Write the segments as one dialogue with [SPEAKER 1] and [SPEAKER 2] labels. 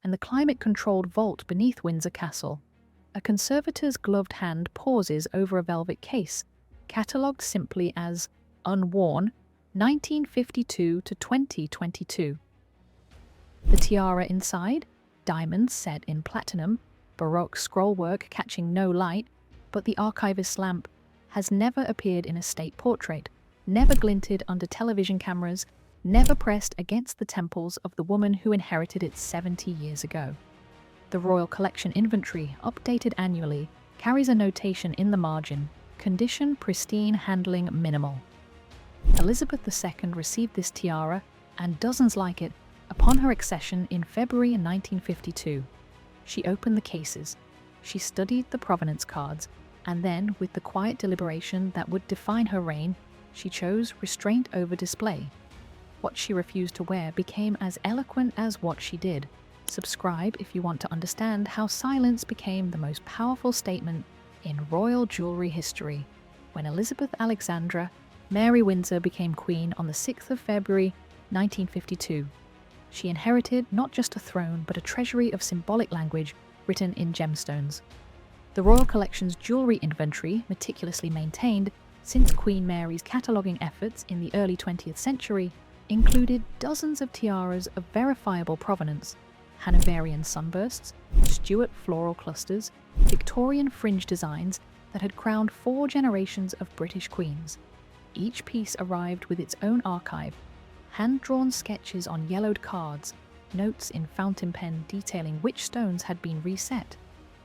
[SPEAKER 1] and the climate-controlled vault beneath Windsor Castle. A conservator's gloved hand pauses over a velvet case, catalogued simply as unworn, 1952 to 2022. The tiara inside, diamonds set in platinum, baroque scrollwork catching no light, but the archivist's lamp has never appeared in a state portrait, never glinted under television cameras, never pressed against the temples of the woman who inherited it 70 years ago. The Royal Collection inventory, updated annually, carries a notation in the margin, condition pristine, handling minimal. Elizabeth II received this tiara, and dozens like it, upon her accession in February 1952. She opened the cases, she studied the provenance cards, and then, with the quiet deliberation that would define her reign, she chose restraint over display. What she refused to wear became as eloquent as what she did. Subscribe if you want to understand how silence became the most powerful statement in royal jewelry history. When Elizabeth Alexandra Mary Windsor became queen on the 6th of February 1952, she inherited not just a throne but a treasury of symbolic language written in gemstones. The Royal Collection's jewelry inventory, meticulously maintained since Queen Mary's cataloguing efforts in the early 20th century, included dozens of tiaras of verifiable provenance, Hanoverian sunbursts, Stuart floral clusters, Victorian fringe designs that had crowned 4 generations of British queens. Each piece arrived with its own archive, hand-drawn sketches on yellowed cards, notes in fountain pen detailing which stones had been reset,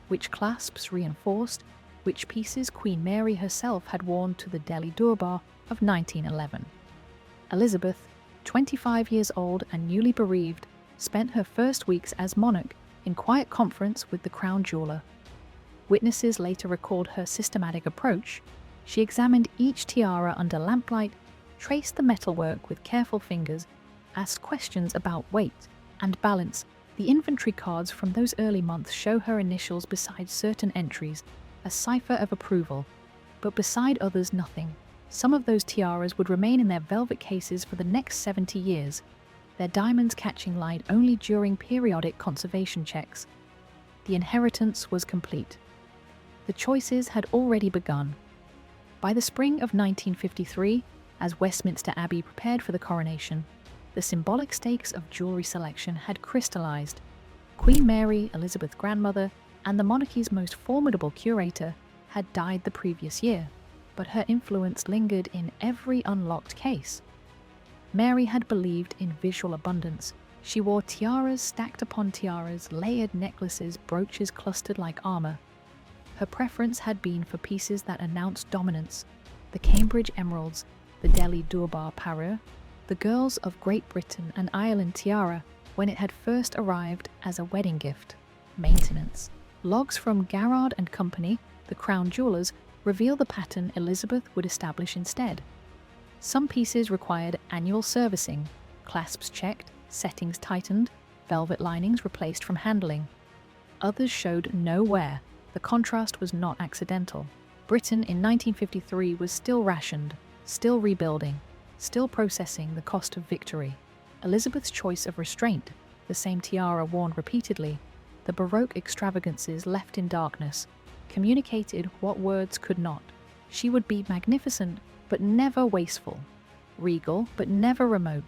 [SPEAKER 1] which clasps reinforced, which pieces Queen Mary herself had worn to the Delhi Durbar of 1911. Elizabeth, 25 years old and newly bereaved, spent her first weeks as monarch in quiet conference with the crown jeweler. Witnesses later recalled her systematic approach. She examined each tiara under lamplight, traced the metalwork with careful fingers, asked questions about weight and balance. The inventory cards from those early months show her initials beside certain entries, a cipher of approval, but beside others nothing. Some of those tiaras would remain in their velvet cases for the next 70 years, their diamonds catching light only during periodic conservation checks. The inheritance was complete. The choices had already begun. By the spring of 1953, as Westminster Abbey prepared for the coronation, the symbolic stakes of jewelry selection had crystallized. Queen Mary, Elizabeth's grandmother, and the monarchy's most formidable curator, had died the previous year, but her influence lingered in every unlocked case. Mary had believed in visual abundance. She wore tiaras stacked upon tiaras, layered necklaces, brooches clustered like armor. Her preference had been for pieces that announced dominance: the Cambridge emeralds, the Delhi Durbar parure, the girls of Great Britain and Ireland tiara when it had first arrived as a wedding gift. Maintenance. Logs from Garrard and Company, the crown jewelers, reveal the pattern Elizabeth would establish instead. Some pieces required annual servicing, clasps checked, settings tightened, velvet linings replaced from handling. Others showed no wear. The contrast was not accidental. Britain in 1953 was still rationed, still rebuilding, still processing the cost of victory. Elizabeth's choice of restraint, the same tiara worn repeatedly, the baroque extravagances left in darkness, communicated what words could not. She would be magnificent, but never wasteful, regal, but never remote.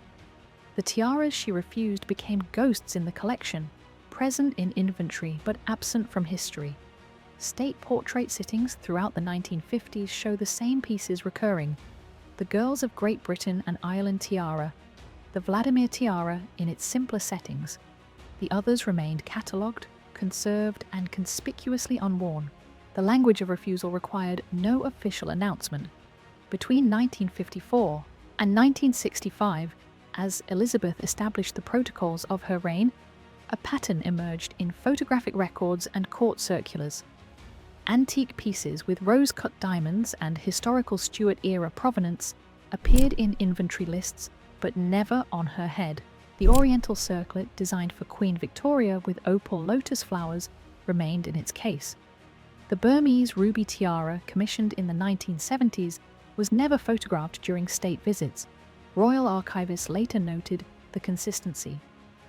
[SPEAKER 1] The tiaras she refused became ghosts in the collection, present in inventory but absent from history. State portrait sittings throughout the 1950s show the same pieces recurring: the girls of Great Britain and Ireland tiara, the Vladimir tiara in its simpler settings. The others remained catalogued, conserved, and conspicuously unworn. The language of refusal required no official announcement. Between 1954 and 1965, as Elizabeth established the protocols of her reign, a pattern emerged in photographic records and court circulars. Antique pieces with rose-cut diamonds and historical Stuart-era provenance appeared in inventory lists, but never on her head. The Oriental Circlet, designed for Queen Victoria with opal lotus flowers, remained in its case. The Burmese ruby tiara, commissioned in the 1970s, was never photographed during state visits. Royal archivists later noted the consistency.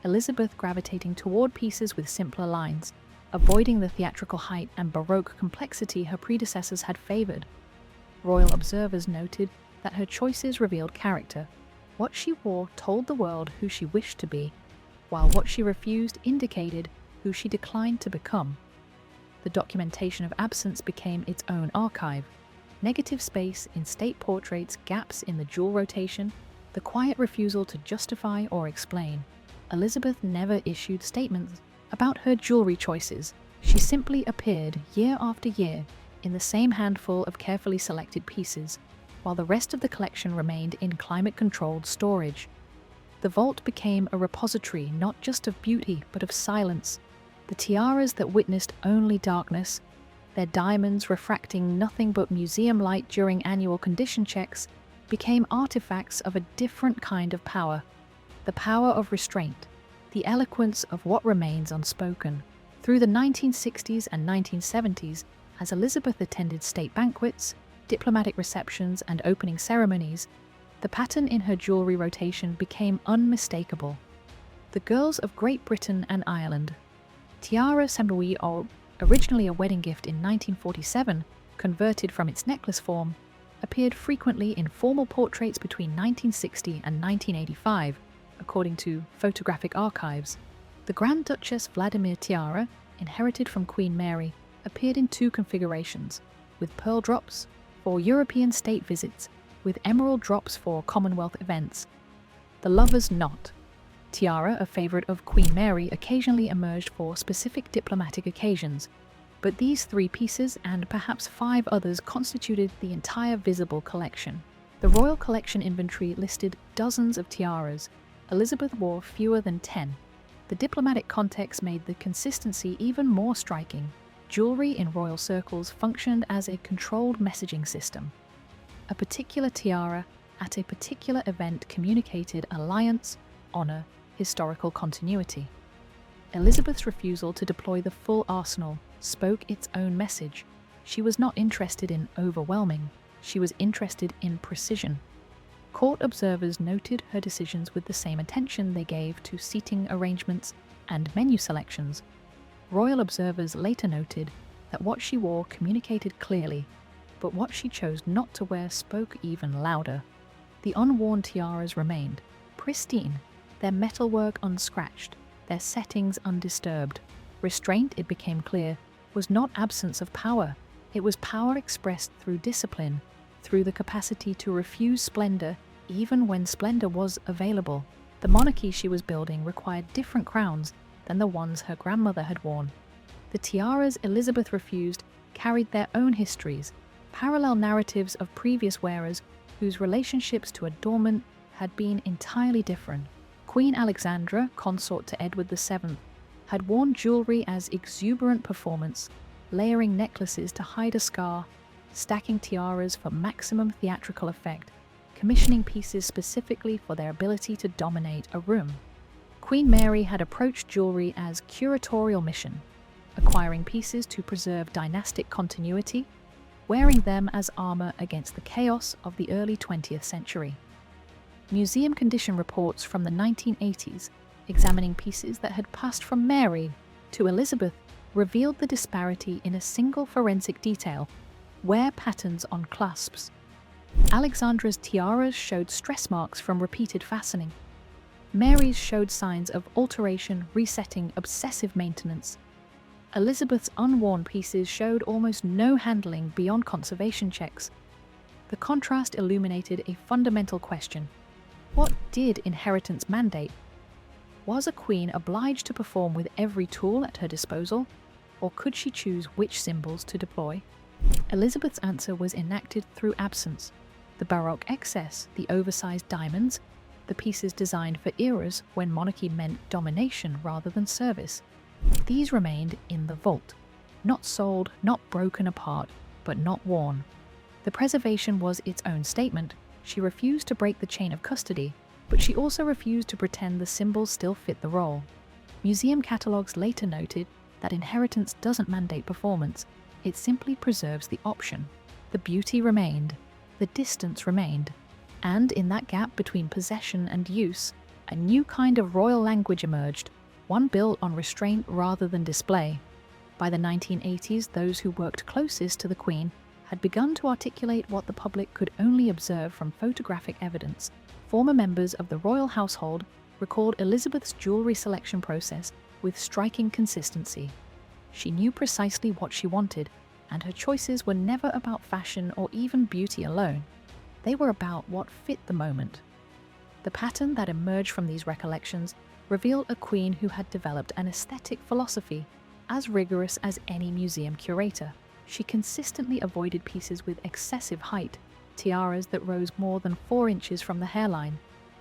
[SPEAKER 1] Elizabeth gravitating toward pieces with simpler lines, avoiding the theatrical height and baroque complexity her predecessors had favored. Royal observers noted that her choices revealed character. What she wore told the world who she wished to be, while what she refused indicated who she declined to become. The documentation of absence became its own archive. Negative space in state portraits, gaps in the jewel rotation, the quiet refusal to justify or explain. Elizabeth never issued statements about her jewelry choices. She simply appeared year after year in the same handful of carefully selected pieces, while the rest of the collection remained in climate-controlled storage. The vault became a repository not just of beauty but of silence. The tiaras that witnessed only darkness, their diamonds refracting nothing but museum light during annual condition checks, became artifacts of a different kind of power. The power of restraint, the eloquence of what remains unspoken. Through the 1960s and 1970s, as Elizabeth attended state banquets, diplomatic receptions, and opening ceremonies, the pattern in her jewelry rotation became unmistakable. The girls of Great Britain and Ireland. Tiara Saint-Louis, originally a wedding gift in 1947, converted from its necklace form, appeared frequently in formal portraits between 1960 and 1985, according to photographic archives. The Grand Duchess Vladimir tiara, inherited from Queen Mary, appeared in two configurations, with pearl drops for European state visits, with emerald drops for Commonwealth events. The Lover's Knot tiara, a favorite of Queen Mary, occasionally emerged for specific diplomatic occasions, but these three pieces and perhaps 5 others constituted the entire visible collection. The royal collection inventory listed dozens of tiaras. Elizabeth wore fewer than 10. The diplomatic context made the consistency even more striking. Jewelry in royal circles functioned as a controlled messaging system. A particular tiara at a particular event communicated alliance, honor, historical continuity. Elizabeth's refusal to deploy the full arsenal spoke its own message. She was not interested in overwhelming, she was interested in precision. Court observers noted her decisions with the same attention they gave to seating arrangements and menu selections. Royal observers later noted that what she wore communicated clearly, but what she chose not to wear spoke even louder. The unworn tiaras remained pristine, their metalwork unscratched, their settings undisturbed. Restraint, it became clear, was not absence of power. It was power expressed through discipline, through the capacity to refuse splendor even when splendor was available. The monarchy she was building required different crowns than the ones her grandmother had worn. The tiaras Elizabeth refused carried their own histories, parallel narratives of previous wearers whose relationships to adornment had been entirely different. Queen Alexandra, consort to Edward VII, had worn jewelry as exuberant performance, layering necklaces to hide a scar, stacking tiaras for maximum theatrical effect, commissioning pieces specifically for their ability to dominate a room. Queen Mary had approached jewelry as curatorial mission, acquiring pieces to preserve dynastic continuity, wearing them as armor against the chaos of the early 20th century. Museum condition reports from the 1980s, examining pieces that had passed from Mary to Elizabeth, revealed the disparity in a single forensic detail: wear patterns on clasps. Alexandra's tiaras showed stress marks from repeated fastening. Mary's showed signs of alteration, resetting, obsessive maintenance. Elizabeth's unworn pieces showed almost no handling beyond conservation checks. The contrast illuminated a fundamental question: what did inheritance mandate? Was a queen obliged to perform with every tool at her disposal, or could she choose which symbols to deploy? Elizabeth's answer was enacted through absence. The baroque excess, the oversized diamonds, the pieces designed for eras when monarchy meant domination rather than service. These remained in the vault, not sold, not broken apart, but not worn. The preservation was its own statement. She refused to break the chain of custody, but she also refused to pretend the symbols still fit the role. Museum catalogues later noted that inheritance doesn't mandate performance, it simply preserves the option. The beauty remained, the distance remained, and in that gap between possession and use, A new kind of royal language emerged, one built on restraint rather than display. By the 1980s, those who worked closest to the Queen had begun to articulate what the public could only observe from photographic evidence. Former members of the royal household recalled Elizabeth's jewellery selection process with striking consistency. She knew precisely what she wanted, and her choices were never about fashion or even beauty alone. They were about what fit the moment. The pattern that emerged from these recollections revealed a queen who had developed an aesthetic philosophy as rigorous as any museum curator. She consistently avoided pieces with excessive height, tiaras that rose more than 4 inches from the hairline,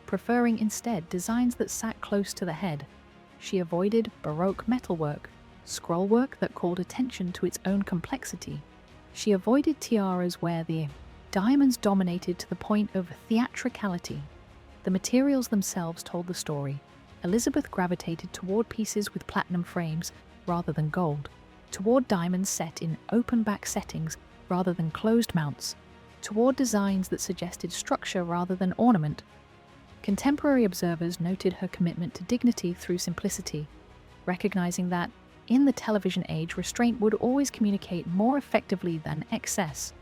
[SPEAKER 1] preferring instead designs that sat close to the head. She avoided baroque metalwork, scrollwork that called attention to its own complexity. She avoided tiaras where the diamonds dominated to the point of theatricality. The materials themselves told the story. Elizabeth gravitated toward pieces with platinum frames rather than gold, toward diamonds set in open-back settings rather than closed mounts, toward designs that suggested structure rather than ornament. Contemporary observers noted her commitment to dignity through simplicity, recognizing that, in the television age, restraint would always communicate more effectively than excess.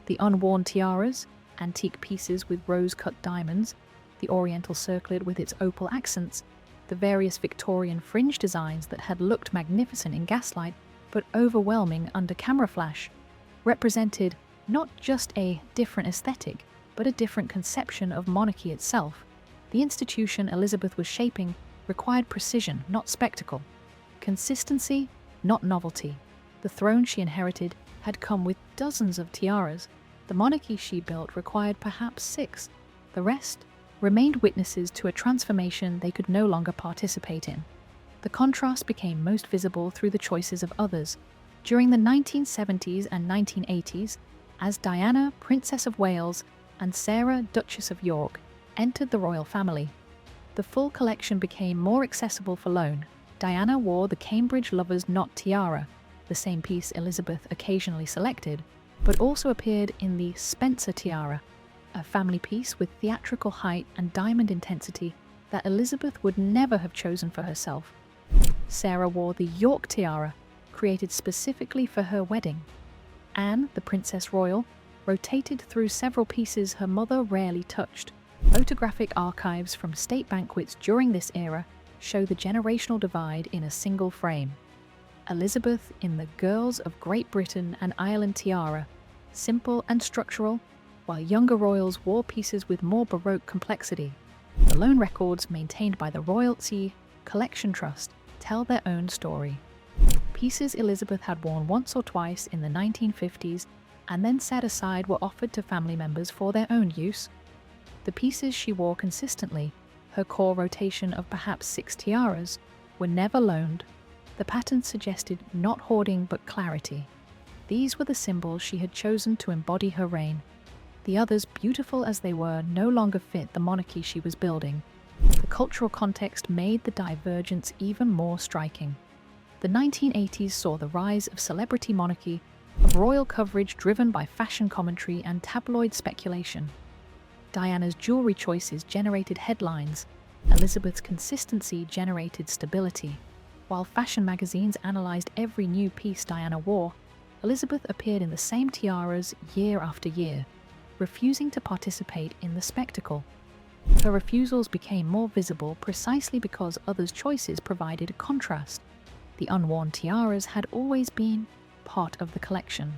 [SPEAKER 1] The unworn tiaras, antique pieces with rose-cut diamonds, the Oriental Circlet with its opal accents, the various Victorian fringe designs that had looked magnificent in gaslight but overwhelming under camera flash, represented not just a different aesthetic, but a different conception of monarchy itself. The institution Elizabeth was shaping required precision, not spectacle, consistency, not novelty. The throne she inherited had come with dozens of tiaras. The monarchy she built required perhaps 6. The rest remained witnesses to a transformation they could no longer participate in. The contrast became most visible through the choices of others. During the 1970s and 1980s, as Diana, Princess of Wales, and Sarah, Duchess of York, entered the royal family, the full collection became more accessible for loan. Diana wore the Cambridge Lover's Knot tiara, the same piece Elizabeth occasionally selected, but also appeared in the Spencer tiara, a family piece with theatrical height and diamond intensity that Elizabeth would never have chosen for herself. Sarah wore the York tiara, created specifically for her wedding. Anne, the Princess Royal, rotated through several pieces her mother rarely touched. Photographic archives from state banquets during this era show the generational divide in a single frame. Elizabeth in the Girls of Great Britain and Ireland tiara, simple and structural, while younger royals wore pieces with more baroque complexity. The loan records maintained by the Royalty Collection Trust tell their own story. Pieces Elizabeth had worn once or twice in the 1950s and then set aside were offered to family members for their own use. The pieces she wore consistently, her core rotation of perhaps 6 tiaras, were never loaned. The pattern suggested not hoarding but clarity. These were the symbols she had chosen to embody her reign. The others, beautiful as they were, no longer fit the monarchy she was building. The cultural context made the divergence even more striking. The 1980s saw the rise of celebrity monarchy, of royal coverage driven by fashion commentary and tabloid speculation. Diana's jewelry choices generated headlines. Elizabeth's consistency generated stability. While fashion magazines analyzed every new piece Diana wore, Elizabeth appeared in the same tiaras year after year, refusing to participate in the spectacle. Her refusals became more visible precisely because others' choices provided a contrast. The unworn tiaras had always been part of the collection.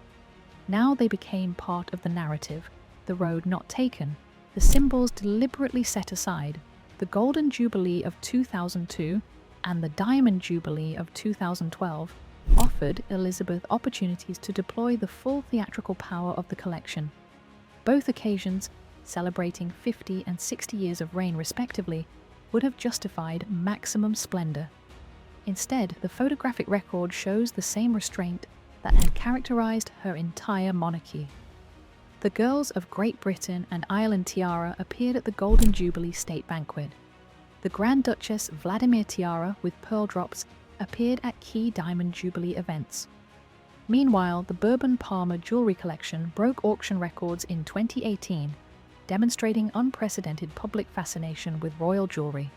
[SPEAKER 1] Now they became part of the narrative, the road not taken, the symbols deliberately set aside. The Golden Jubilee of 2002 and the Diamond Jubilee of 2012 offered Elizabeth opportunities to deploy the full theatrical power of the collection. Both occasions, celebrating 50 and 60 years of reign respectively, would have justified maximum splendor. Instead, the photographic record shows the same restraint that had characterized her entire monarchy. The Girls of Great Britain and Ireland tiara appeared at the Golden Jubilee State Banquet. The Grand Duchess Vladimir tiara with pearl drops appeared at key Diamond Jubilee events. Meanwhile, the Bourbon Palmer jewelry collection broke auction records in 2018. demonstrating unprecedented public fascination with royal jewelry.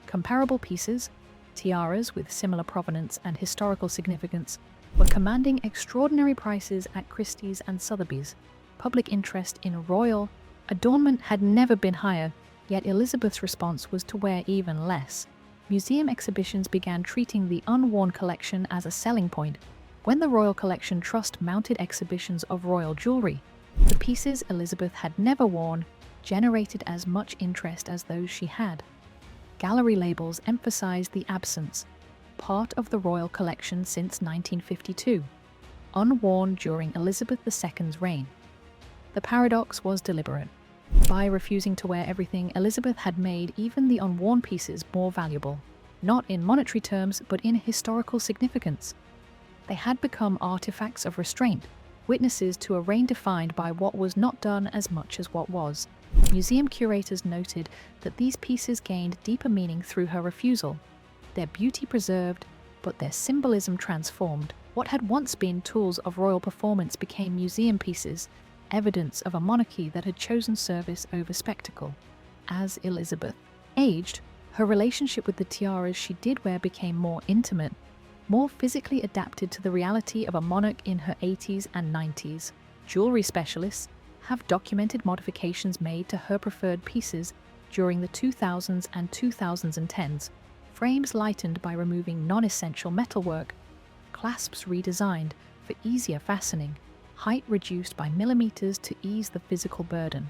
[SPEAKER 1] Comparable pieces, tiaras with similar provenance and historical significance, were commanding extraordinary prices at Christie's and Sotheby's. Public interest in royal adornment had never been higher, yet Elizabeth's response was to wear even less. Museum exhibitions began treating the unworn collection as a selling point. When the Royal Collection Trust mounted exhibitions of royal jewelry, the pieces Elizabeth had never worn generated as much interest as those she had. Gallery labels emphasized the absence, part of the royal collection since 1952, unworn during Elizabeth II's reign. The paradox was deliberate. By refusing to wear everything, Elizabeth had made even the unworn pieces more valuable, not in monetary terms, but in historical significance. They had become artifacts of restraint, witnesses to a reign defined by what was not done as much as what was. Museum curators noted that these pieces gained deeper meaning through her refusal, their beauty preserved, but their symbolism transformed. What had once been tools of royal performance became museum pieces, evidence of a monarchy that had chosen service over spectacle. As Elizabeth aged, her relationship with the tiaras she did wear became more intimate, more physically adapted to the reality of a monarch in her 80s and 90s. Jewelry specialists have documented modifications made to her preferred pieces during the 2000s and 2010s. Frames lightened by removing non-essential metalwork, clasps redesigned for easier fastening, height reduced by millimeters to ease the physical burden.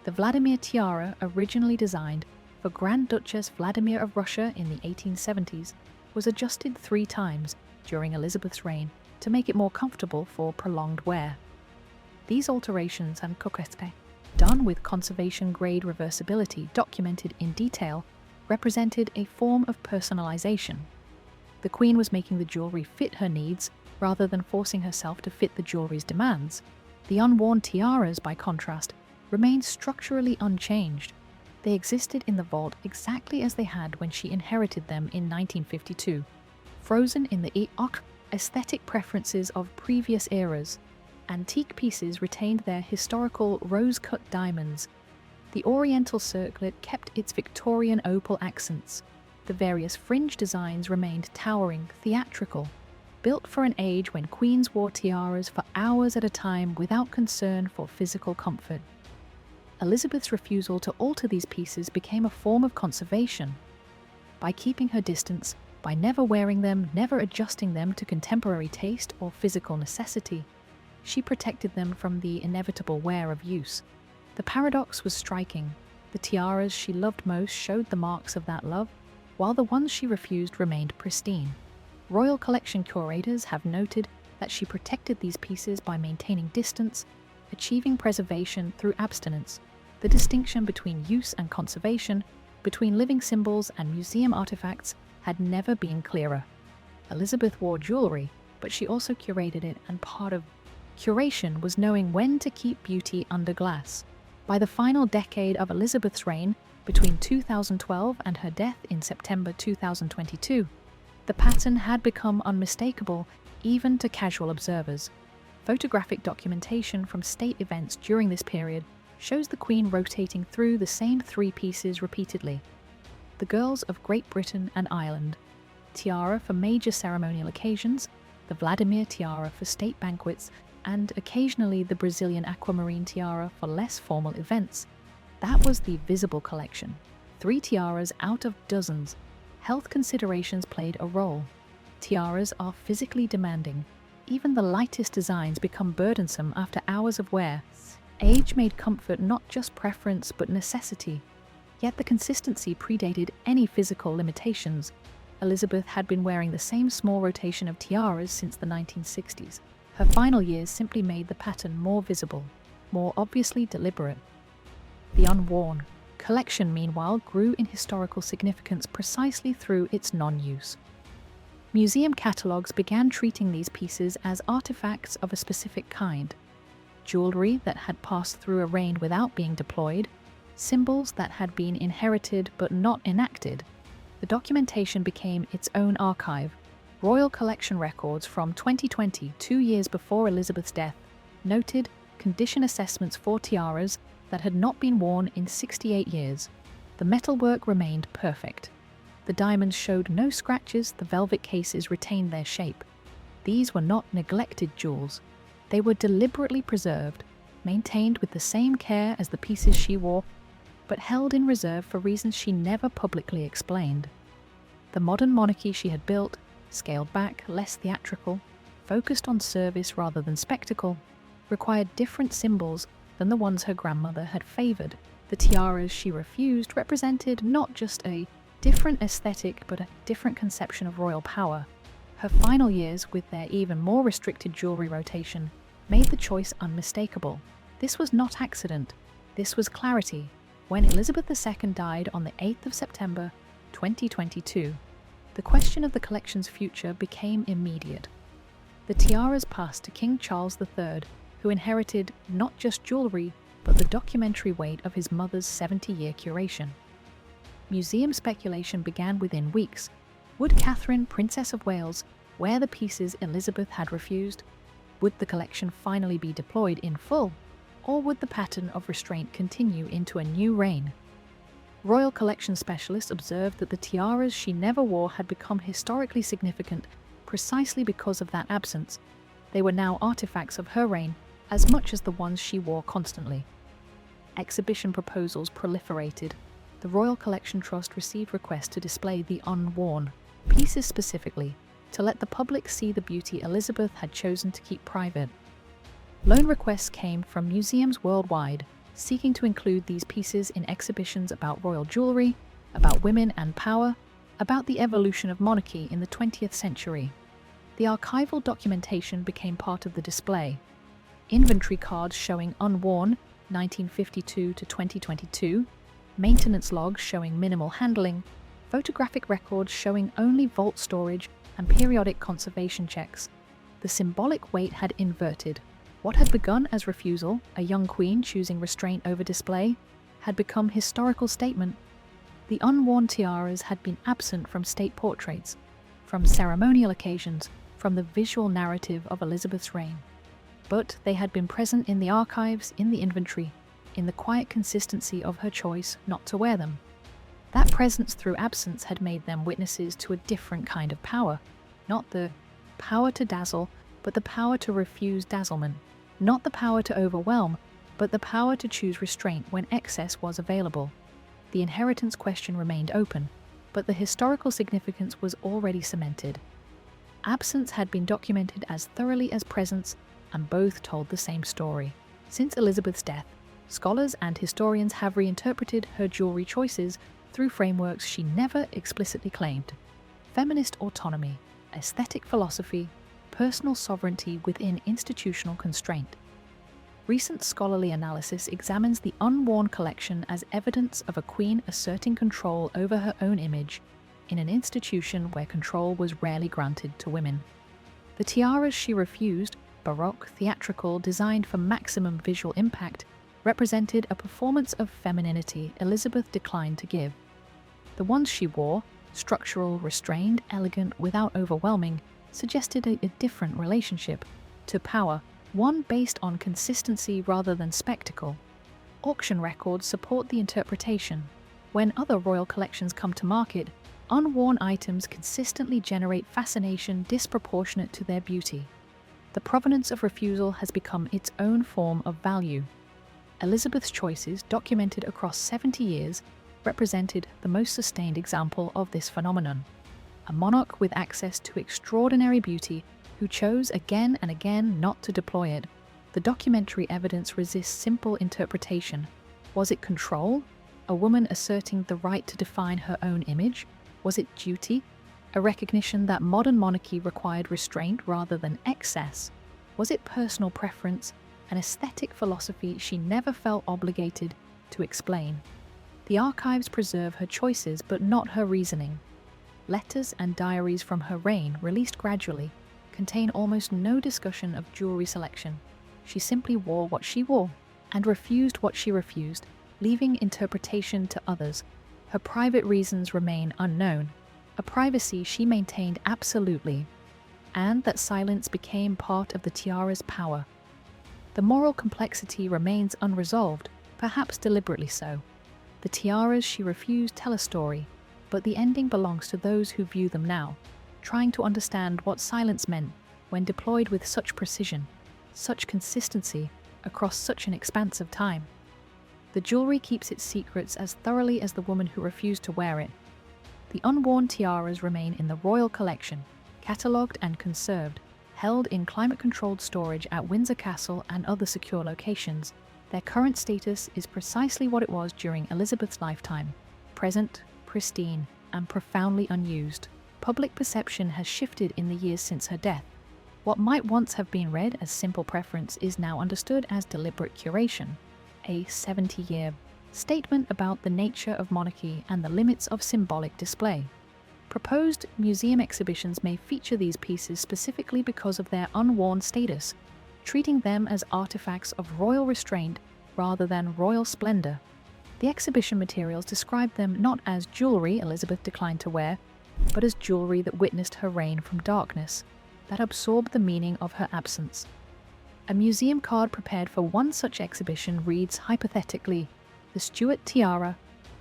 [SPEAKER 1] The Vladimir tiara, originally designed for Grand Duchess Vladimir of Russia in the 1870s, was adjusted 3 times during Elizabeth's reign to make it more comfortable for prolonged wear. These alterations and coquetry, done with conservation-grade reversibility documented in detail, represented a form of personalization. The Queen was making the jewelry fit her needs rather than forcing herself to fit the jewelry's demands. The unworn tiaras, by contrast, remained structurally unchanged. They existed in the vault exactly as they had when she inherited them in 1952, frozen in the aesthetic preferences of previous eras. Antique pieces retained their historical rose-cut diamonds. The Oriental Circlet kept its Victorian opal accents. The various fringe designs remained towering, theatrical, built for an age when queens wore tiaras for hours at a time without concern for physical comfort. Elizabeth's refusal to alter these pieces became a form of conservation. By keeping her distance, by never wearing them, never adjusting them to contemporary taste or physical necessity, she protected them from the inevitable wear of use. The paradox was striking. The tiaras she loved most showed the marks of that love, while the ones she refused remained pristine. Royal collection curators have noted that she protected these pieces by maintaining distance, achieving preservation through abstinence. The distinction between use and conservation, between living symbols and museum artifacts, had never been clearer. Elizabeth wore jewelry, but she also curated it, and part of curation was knowing when to keep beauty under glass. By the final decade of Elizabeth's reign, between 2012 and her death in September 2022, the pattern had become unmistakable even to casual observers. Photographic documentation from state events during this period shows the Queen rotating through the same 3 pieces repeatedly. The girls of Great Britain and Ireland, tiara for major ceremonial occasions, the Vladimir tiara for state banquets, and occasionally the Brazilian aquamarine tiara for less formal events. That was the visible collection. 3 tiaras out of dozens. Health considerations played a role. Tiaras are physically demanding. Even the lightest designs become burdensome after hours of wear. Age made comfort not just preference but necessity. Yet the consistency predated any physical limitations. Elizabeth had been wearing the same small rotation of tiaras since the 1960s. Her final years simply made the pattern more visible, more obviously deliberate. The unworn collection, meanwhile, grew in historical significance precisely through its non-use. Museum catalogues began treating these pieces as artifacts of a specific kind. Jewelry that had passed through a reign without being deployed, symbols that had been inherited but not enacted. The documentation became its own archive. Royal Collection records from 2020, 2 years before Elizabeth's death, noted condition assessments for tiaras that had not been worn in 68 years. The metalwork remained perfect. The diamonds showed no scratches, the velvet cases retained their shape. These were not neglected jewels. They were deliberately preserved, maintained with the same care as the pieces she wore, but held in reserve for reasons she never publicly explained. The modern monarchy she had built, scaled back, less theatrical, focused on service rather than spectacle, required different symbols than the ones her grandmother had favoured. The tiaras she refused represented not just a different aesthetic but a different conception of royal power. Her final years, with their even more restricted jewellery rotation, made the choice unmistakable. This was not accident. This was clarity. When Elizabeth II died on the 8th of September, 2022, the question of the collection's future became immediate. The tiaras passed to King Charles III, who inherited not just jewellery, but the documentary weight of his mother's 70-year curation. Museum speculation began within weeks. Would Catherine, Princess of Wales, wear the pieces Elizabeth had refused? Would the collection finally be deployed in full? Or would the pattern of restraint continue into a new reign? Royal collection specialists observed that the tiaras she never wore had become historically significant precisely because of that absence. They were now artifacts of her reign as much as the ones she wore constantly. Exhibition proposals proliferated. The Royal Collection Trust received requests to display the unworn pieces specifically, to let the public see the beauty Elizabeth had chosen to keep private. Loan requests came from museums worldwide, seeking to include these pieces in exhibitions about royal jewellery, about women and power, about the evolution of monarchy in the 20th century. The archival documentation became part of the display. Inventory cards showing unworn 1952 to 2022, maintenance logs showing minimal handling, photographic records showing only vault storage and periodic conservation checks. The symbolic weight had inverted. What had begun as refusal, a young queen choosing restraint over display, had become historical statement. The unworn tiaras had been absent from state portraits, from ceremonial occasions, from the visual narrative of Elizabeth's reign. But they had been present in the archives, in the inventory, in the quiet consistency of her choice not to wear them. That presence through absence had made them witnesses to a different kind of power, not the power to dazzle, but the power to refuse dazzlement, not the power to overwhelm, but the power to choose restraint when excess was available. The inheritance question remained open, but the historical significance was already cemented. Absence had been documented as thoroughly as presence, and both told the same story. Since Elizabeth's death, scholars and historians have reinterpreted her jewellery choices through frameworks she never explicitly claimed: feminist autonomy, aesthetic philosophy, personal sovereignty within institutional constraint. Recent scholarly analysis examines the unworn collection as evidence of a queen asserting control over her own image in an institution where control was rarely granted to women. The tiaras she refused, baroque, theatrical, designed for maximum visual impact, represented a performance of femininity Elizabeth declined to give. The ones she wore, structural, restrained, elegant, without overwhelming, suggested a different relationship to power, one based on consistency rather than spectacle. Auction records support the interpretation. When other royal collections come to market, unworn items consistently generate fascination disproportionate to their beauty. The provenance of refusal has become its own form of value. Elizabeth's choices, documented across 70 years, represented the most sustained example of this phenomenon. A monarch with access to extraordinary beauty who chose again and again not to deploy it. The documentary evidence resists simple interpretation. Was it control? A woman asserting the right to define her own image? Was it duty? A recognition that modern monarchy required restraint rather than excess? Was it personal preference? An aesthetic philosophy she never felt obligated to explain? The archives preserve her choices but not her reasoning. Letters and diaries from her reign, released gradually, contain almost no discussion of jewellery selection. She simply wore what she wore and refused what she refused, leaving interpretation to others. Her private reasons remain unknown, a privacy she maintained absolutely, and that silence became part of the tiara's power. The moral complexity remains unresolved. perhaps deliberately so. The tiaras she refused tell a story, but the ending belongs to those who view them now, trying to understand what silence meant when deployed with such precision, such consistency, across such an expanse of time. The jewelry keeps its secrets as thoroughly as the woman who refused to wear it. The unworn tiaras remain in the royal collection, catalogued and conserved, held in climate-controlled storage at Windsor Castle and other secure locations. Their current status is precisely what it was during Elizabeth's lifetime: present, pristine, and profoundly unused. Public perception has shifted in the years since her death. What might once have been read as simple preference is now understood as deliberate curation, a 70-year statement about the nature of monarchy and the limits of symbolic display. Proposed museum exhibitions may feature these pieces specifically because of their unworn status, treating them as artifacts of royal restraint rather than royal splendor. The exhibition materials describe them not as jewelry Elizabeth declined to wear, but as jewelry that witnessed her reign from darkness, that absorbed the meaning of her absence. A museum card prepared for one such exhibition reads hypothetically, "The Stuart Tiara,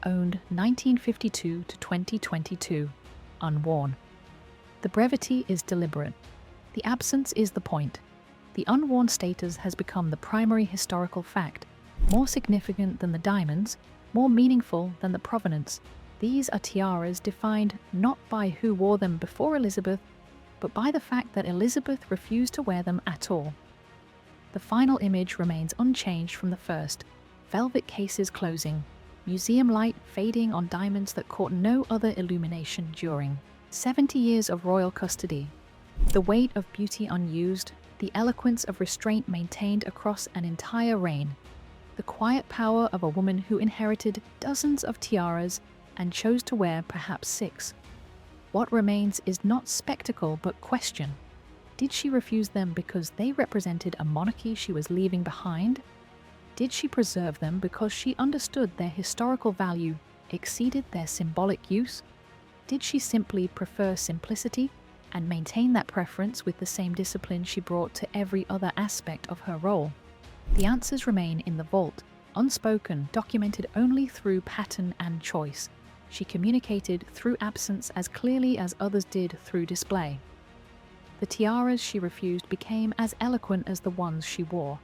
[SPEAKER 1] owned 1952 to 2022, unworn." The brevity is deliberate. The absence is the point. The unworn status has become the primary historical fact, more significant than the diamonds, more meaningful than the provenance. These are tiaras defined not by who wore them before Elizabeth, but by the fact that Elizabeth refused to wear them at all. The final image remains unchanged from the first, velvet cases closing, museum light fading on diamonds that caught no other illumination during 70 years of royal custody. The weight of beauty unused, the eloquence of restraint maintained across an entire reign, the quiet power of a woman who inherited dozens of tiaras and chose to wear perhaps 6. What remains is not spectacle but question. Did she refuse them because they represented a monarchy she was leaving behind? Did she preserve them because she understood their historical value exceeded their symbolic use? Did she simply prefer simplicity and maintain that preference with the same discipline she brought to every other aspect of her role? The answers remain in the vault, unspoken, documented only through pattern and choice. She communicated through absence as clearly as others did through display. The tiaras she refused became as eloquent as the ones she wore.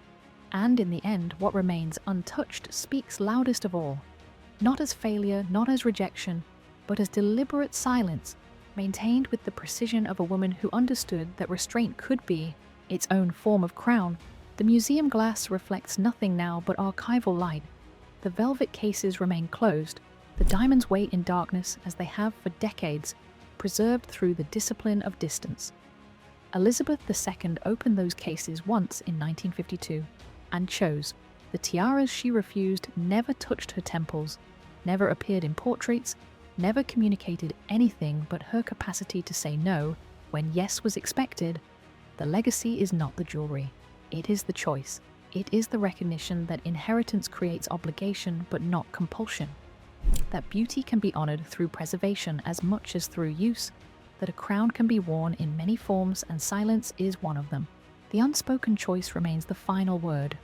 [SPEAKER 1] And in the end, what remains untouched speaks loudest of all. Not as failure, not as rejection, but as deliberate silence, maintained with the precision of a woman who understood that restraint could be its own form of crown. The museum glass reflects nothing now but archival light. The velvet cases remain closed. The diamonds wait in darkness as they have for decades, preserved through the discipline of distance. Elizabeth II opened those cases once in 1952 and chose. The tiaras she refused never touched her temples, never appeared in portraits, never communicated anything but her capacity to say no when yes was expected. The legacy is not the jewelry. It is the choice. It is the recognition that inheritance creates obligation but not compulsion. That beauty can be honored through preservation as much as through use. That a crown can be worn in many forms and silence is one of them. The unspoken choice remains the final word.